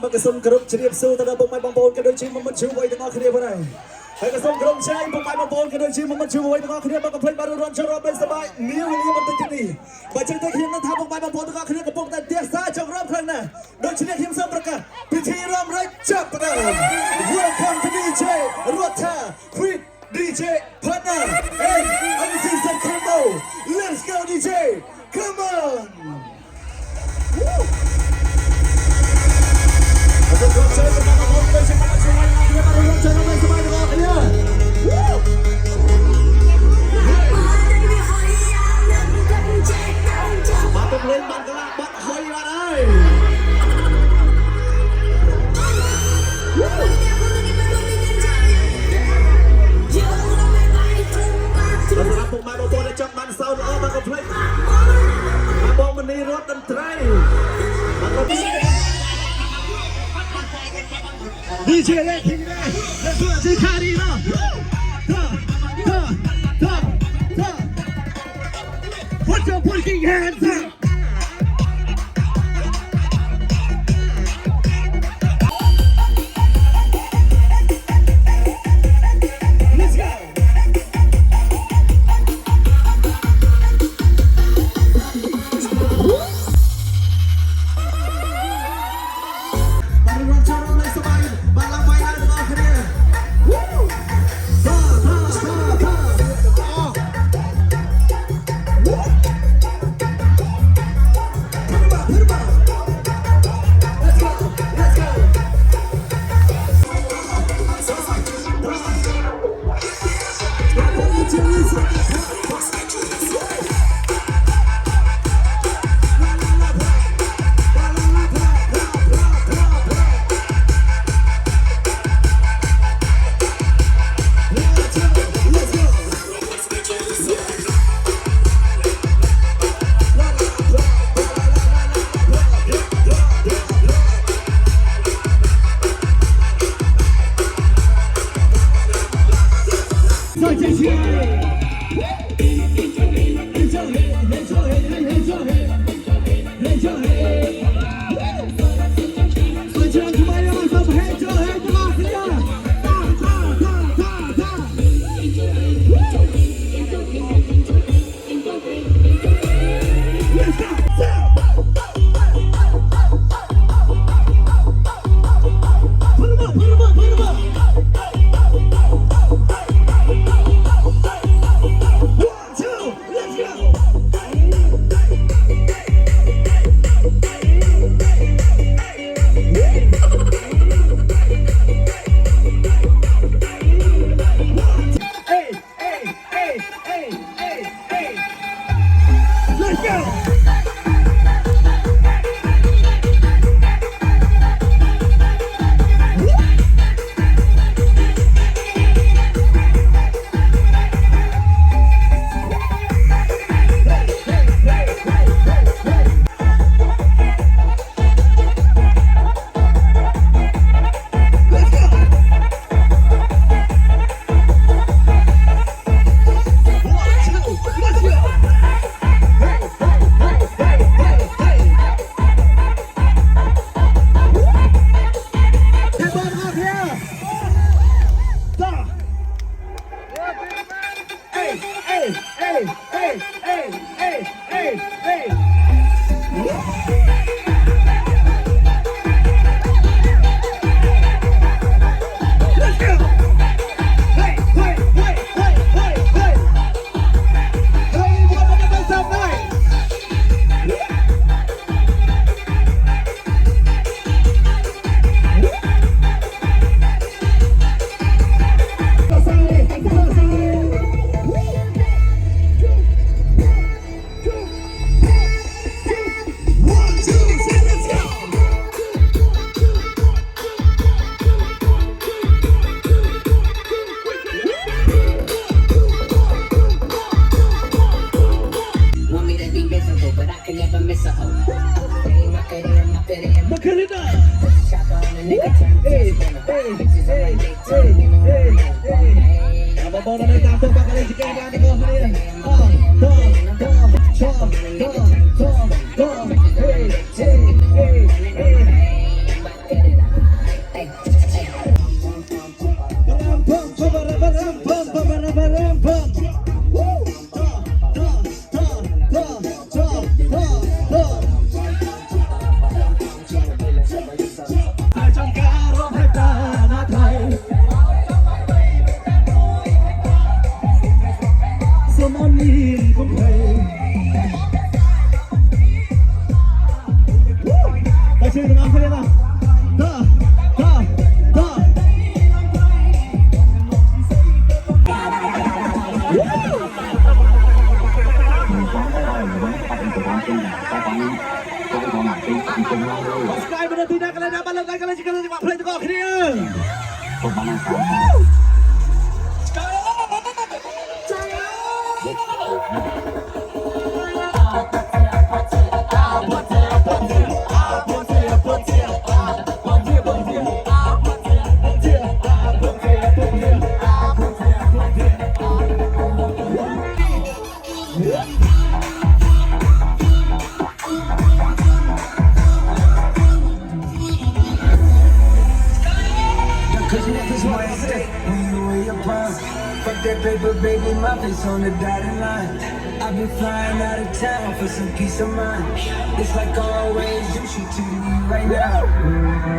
มันก็ส่งกระดูกเฉียบสู้แต่เราบุกไปบางโบนกันโดยชิมมันช่วยตั้งแต่เดียวไปให้ก็ส่งกระดูกใช้บุกไปบางโบนกันโดยชิมมันช่วยตั้งแต่เดียวมันก็เพลินบารุรอนชรอบเป็นสบายมีวันนี้มันเป็นที่นี่ไปเจอที่ทีมนั้นทำบุกไปบางโบนตั้งแต่เดียวกับพวกแต่เดียซ่าจงรอบครั้งน่ะโดยเฉลี่ยทีมเสริมประกาศพิธีเริ่มไรจับประเดิม Welcome to DJ Rota Free DJ Partner and Unseasoned Combo Let's go DJ Come on Untuk konser pertama kompetisi nasional yang baru rencana main semain dengan Mata belen bangkelak bat hoi barai. Setelah pemain bobo ada cakman sound maka play. Abang menirut dan try. Maka DJ King let's do it Karina Put your fucking hands up Let's go Hey, hey, hey, hey. อគ្នា ผมมานั่งฟัง Cause nothing's more at stake when you weigh your pounds. Fuck that paper, baby, my face on the dotted line. I've been flying out of town for some peace of mind. It's like always, you should to me right now.